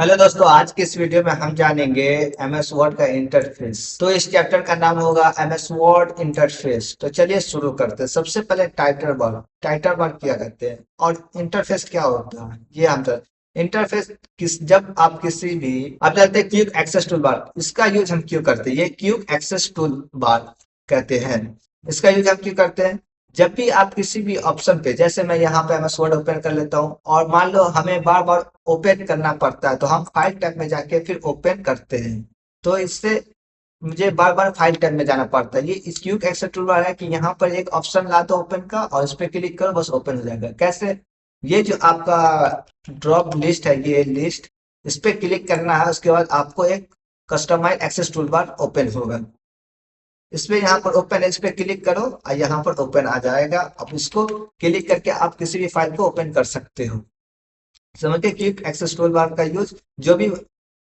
Hello दोस्तों, आज के इस वीडियो में हम जानेंगे एमएस वर्ड का इंटरफेस। तो इस चैप्टर का नाम होगा एमएस वर्ड इंटरफेस। तो चलिए शुरू करते हैं। सबसे पहले टाइटल बार क्या कहते हैं और इंटरफेस क्या होता है ये हम इंटरफेस जब आप किसी भी आप जानते हैं क्विक एक्सेस टूल बार, इसका यूज हम क्यों करते हैं? ये क्विक एक्सेस टूल बार कहते हैं। इसका यूज हम क्यों करते हैं? जब भी आप किसी भी ऑप्शन पे, जैसे मैं यहाँ पे एमएस वर्ड ओपन कर लेता हूँ और मान लो हमें बार बार ओपन करना पड़ता है, तो हम फाइल टैब में जाके फिर ओपन करते हैं। तो इससे मुझे बार बार फाइल टैब में जाना पड़ता है। ये इस क्यूक एक्सेस टूलबार है कि यहाँ पर एक ऑप्शन ला दो ओपन का और इस पे क्लिक करो, बस ओपन हो जाएगा। कैसे? ये जो आपका ड्रॉप लिस्ट है, ये लिस्ट, इस पे क्लिक करना है, उसके बाद आपको एक कस्टमाइज एक्सेस टूलबार ओपन होगा। इसमें यहाँ पर ओपन है, इस पे क्लिक करो और यहाँ पर ओपन आ जाएगा। अब इसको क्लिक करके आप किसी भी फाइल को ओपन कर सकते हो। समझ के क्विक एक्सेस टूल बार का यूज, जो भी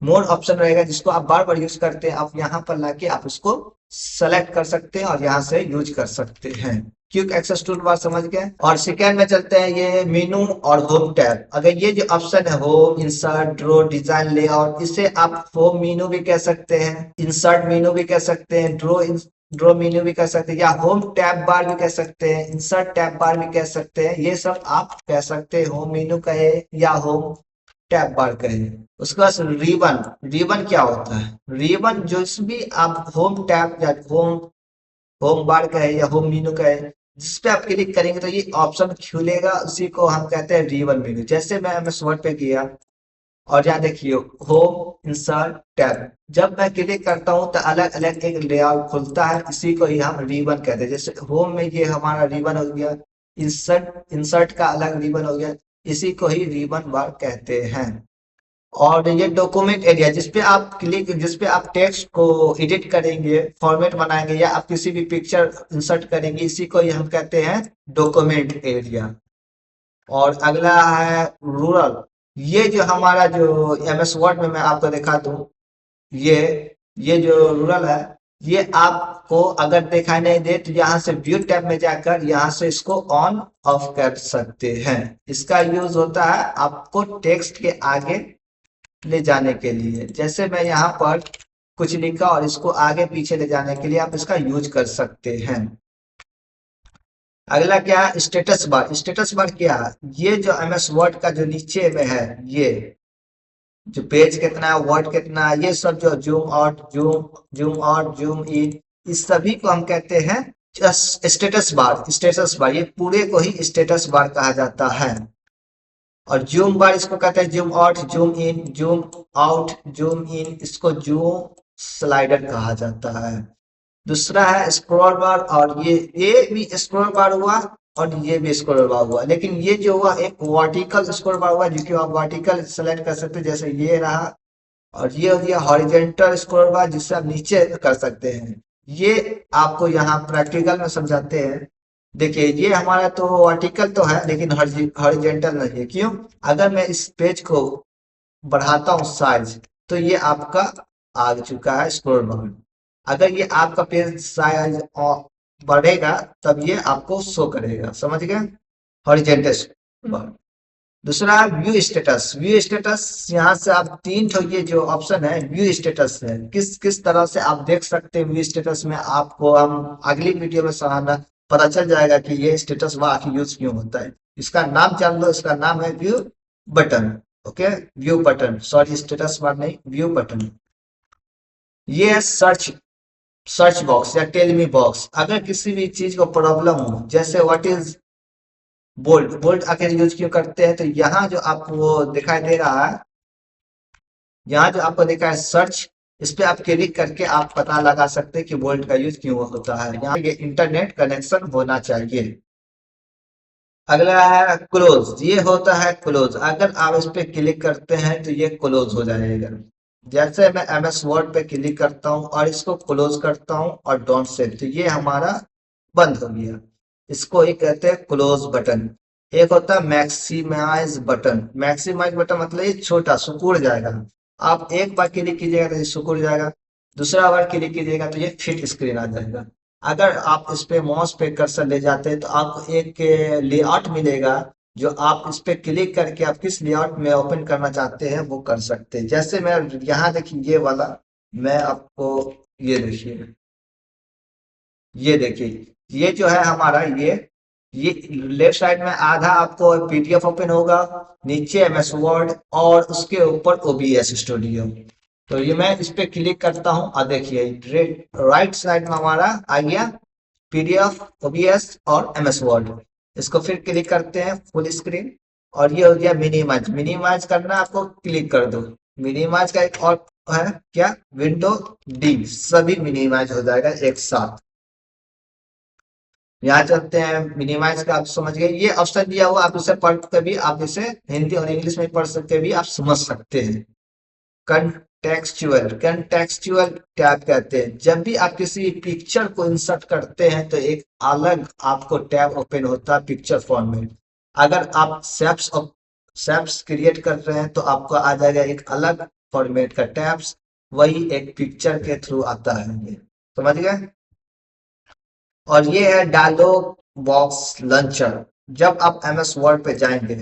मोर ऑप्शन रहेगा जिसको आप बार बार यूज करते हैं, आप यहाँ पर लाके आप उसको सेलेक्ट कर सकते हैं और यहाँ से यूज कर सकते हैं। क्विक एक्सेस टूल बार समझ गए। और सेकेंड में चलते हैं, ये मेनू और होम टैब। अगर ये जो ऑप्शन है home, insert, draw, design, layout, इसे आप होम मेनू भी कह सकते हैं, इंसर्ट मेनू भी कह सकते हैं, ड्रॉ मेन्यू भी कह सकते हैं, या होम टैब बार भी कह सकते हैं, इंसर्ट टैब बार भी कह सकते हैं। ये सब आप कह सकते हैं, होम मेन्यू कहे या होम टैब बार कहे। उसके बाद रिबन। रिबन क्या होता है? रिबन जो भी आप होम टैब या होम होम बार कहे या होम मेन्यू कहे, जिस पे आप क्लिक करेंगे तो ये ऑप्शन खुलेगा, उसी को हम कहते हैं रिबन मेन्यू। जैसे मैं एमएस वर्ड पे किया और यहाँ देखिए होम, इंसर्ट, टैब, जब मैं क्लिक करता हूँ तो अलग अलग एक लेआउट खुलता है, इसी को ही हम रिबन कहते हैं। जैसे होम में ये हमारा रिबन हो गया, इंसर्ट इंसर्ट का अलग रिबन हो गया, इसी को ही रिबन बार कहते हैं। और ये डॉक्यूमेंट एरिया, जिसपे आप टेक्स्ट को एडिट करेंगे, फॉर्मेट बनाएंगे, या आप किसी भी पिक्चर इंसर्ट करेंगे, इसी को ही हम कहते हैं डॉक्यूमेंट एरिया। और अगला है रूरल। ये जो हमारा जो एमएस वर्ड में मैं आपको दिखा दूं, ये ये जो रूरल है, ये आपको अगर दिखाई नहीं दे तो यहाँ से व्यू टैब में जाकर यहाँ से इसको ऑन ऑफ कर सकते हैं। इसका यूज होता है आपको टेक्स्ट के आगे ले जाने के लिए। जैसे मैं यहाँ पर कुछ लिखा और इसको आगे पीछे ले जाने के लिए आप इसका यूज कर सकते हैं। अगला क्या है? Status bar. स्टेटस बार क्या है? ये जो एमएस वर्ड का जो नीचे में है, ये जो पेज कितना है, वर्ड कितना है, ये सब जो zoom out, zoom zoom in, इस सभी को हम कहते हैं स्टेटस बार। स्टेटस बार, ये पूरे को ही स्टेटस बार कहा जाता है। और जूम बार इसको कहते हैं zoom out, zoom in, zoom out, zoom in, इसको जूम स्लाइडर कहा जाता है। दूसरा है स्क्रॉल बार, और ये भी स्क्रॉल बार हुआ और ये भी स्क्रॉल बार हुआ, लेकिन ये जो हुआ एक वर्टिकल स्क्रॉल बार हुआ, जो कि आप वर्टिकल सेलेक्ट कर सकते हैं, जैसे ये रहा। और ये हो गया हॉरिजेंटल स्क्रॉल बार, जिससे आप नीचे कर सकते हैं। ये आपको यहाँ प्रैक्टिकल में समझाते हैं। देखिए ये हमारा तो वर्टिकल तो है, लेकिन हॉरिजेंटल नहीं है। क्यों? अगर मैं इस पेज को बढ़ाता हूँ साइज, तो ये आपका आ चुका है स्क्रॉल बार। अगर ये आपका पेज साइज बढ़ेगा तब ये आपको शो करेगा। समझ गए? हॉरिजेंटल बार। दूसरा है व्यू स्टेटस। व्यू स्टेटस, यहाँ से आप तीन ठो ये जो ऑप्शन है व्यू स्टेटस है, किस किस तरह से आप देख सकते हैं व्यू स्टेटस में, आपको हम अगली वीडियो में सराहना पता चल जाएगा कि ये स्टेटस बार आखिर यूज क्यों होता है। इसका नाम जान लो, इसका नाम है view button. Okay, view button, sorry status bar नहीं, व्यू बटन। ये है सर्च सर्च बॉक्स या टेल मी बॉक्स। अगर किसी भी चीज को प्रॉब्लम हो, जैसे व्हाट इज बोल्ट, बोल्ट आखिर यूज क्यों करते हैं, तो यहाँ जो आपको दिखाई दे रहा है, यहाँ जो आपको दिखा है सर्च, इस पे आप क्लिक करके आप पता लगा सकते हैं कि बोल्ट का यूज क्यों होता है। यहाँ ये इंटरनेट कनेक्शन होना चाहिए। अगला है क्लोज। ये होता है क्लोज, अगर आप इस पे क्लिक करते हैं तो ये क्लोज हो जाएगा। जैसे मैं एमएस वर्ड पे क्लिक करता हूँ और इसको क्लोज करता हूँ और डोंट सेव, तो ये हमारा बंद हो गया। इसको ही कहते हैं क्लोज बटन। एक होता है मैक्सिमाइज बटन। मैक्सिमाइज बटन मतलब ये छोटा सिकुड़ जाएगा। आप एक बार क्लिक कीजिएगा तो ये सिकुड़ जाएगा, दूसरा बार क्लिक कीजिएगा तो ये फिट स्क्रीन आ जाएगा। अगर आप इस पे माउस पे कर्सर ले जाते हैं तो आपको एक लेआउट मिलेगा, जो आप इस पे क्लिक करके आप किस लेआउट में ओपन करना चाहते हैं वो कर सकते हैं। जैसे मैं यहाँ देखिए ये वाला, मैं आपको ये देखिए, ये देखिए, ये जो है हमारा ये लेफ्ट साइड में आधा आपको पीडीएफ ओपन होगा, नीचे एमएस वर्ड और उसके ऊपर ओबीएस स्टूडियो। तो ये मैं इस पे क्लिक करता हूँ और देखिए राइट साइड में हमारा आ गया पीडीएफ, ओबीएस और एमएस वर्ड। इसको फिर क्लिक करते हैं फुल स्क्रीन, और ये हो गया मिनिमाइज। मिनिमाइज करना आपको क्लिक कर दो। मिनिमाइज का एक और है क्या, विंडो डी, सभी मिनिमाइज हो जाएगा एक साथ। यहाँ चलते हैं मिनिमाइज का, आप समझ गए, ये ऑप्शन दिया हुआ, आप इसे पढ़ के भी आप इसे हिंदी और इंग्लिश में पढ़ सकते भी आप समझ सकते हैं। कंटेक्चुअल, कंटेक्चुअल टैब कहते हैं, जब भी आप किसी पिक्चर को इंसर्ट करते हैं तो एक अलग आपको टैब ओपन होता है पिक्चर फॉर्मेट। अगर आप शेप्स क्रिएट कर रहे हैं तो आपको आ जाएगा एक अलग फॉर्मेट का टैब्स, वही एक पिक्चर के थ्रू आता है। ये समझ गए। और ये है डायलॉग बॉक्स लॉन्चर। जब आप एमएस वर्ड पे जाएंगे,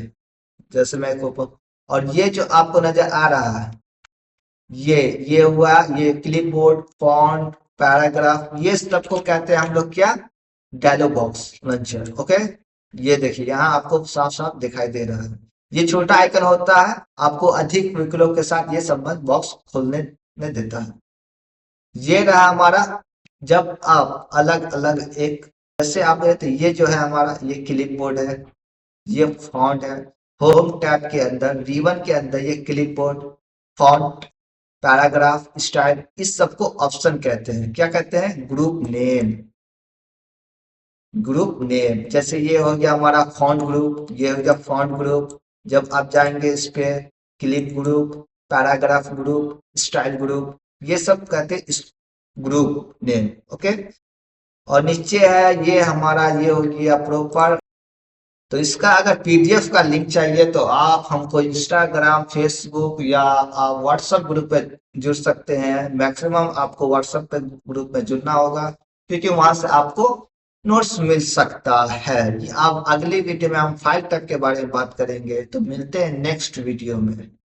जैसे मैं को, और ये जो आपको नजर आ रहा है, ये हुआ, ये क्लिपबोर्ड, फॉन्ट, पैराग्राफ, ये सब को कहते हैं हम लोग क्या, डायलॉग बॉक्स लॉन्चर। ओके, ये देखिए यहाँ आपको साफ साफ दिखाई दे रहा है, ये छोटा आइकन होता है, आपको अधिक विकल्पों के साथ ये संबंध बॉक्स खोलने में देता है। ये रहा हमारा, जब आप अलग अलग एक, जैसे आप तो ये जो है हमारा ये क्लिपबोर्ड है, ये फॉन्ट है। होम टैब के अंदर रिबन के अंदर ये क्लिपबोर्ड, फॉन्ट, पैराग्राफ, स्टाइल, इस सबको ऑप्शन कहते हैं। क्या कहते हैं, ग्रुप नेम। ग्रुप नेम, जैसे ये हो गया हमारा फॉन्ट ग्रुप, ये हो गया फॉन्ट ग्रुप। जब आप जाएंगे इस पे, clip group, paragraph group, style group, ये सब कहते हैं ग्रुप नेम। ओके, और नीचे है ये हमारा, ये हो गया प्रॉपर। तो इसका अगर पीडीएफ का लिंक चाहिए तो आप हमको इंस्टाग्राम, फेसबुक या आप व्हाट्सएप ग्रुप पे जुड़ सकते हैं। मैक्सिमम आपको व्हाट्सएप पे ग्रुप में जुड़ना होगा, क्योंकि वहां से आपको नोट्स मिल सकता है। आप अगली वीडियो में हम 5 टक के बारे में बात करेंगे, तो मिलते हैं नेक्स्ट वीडियो में।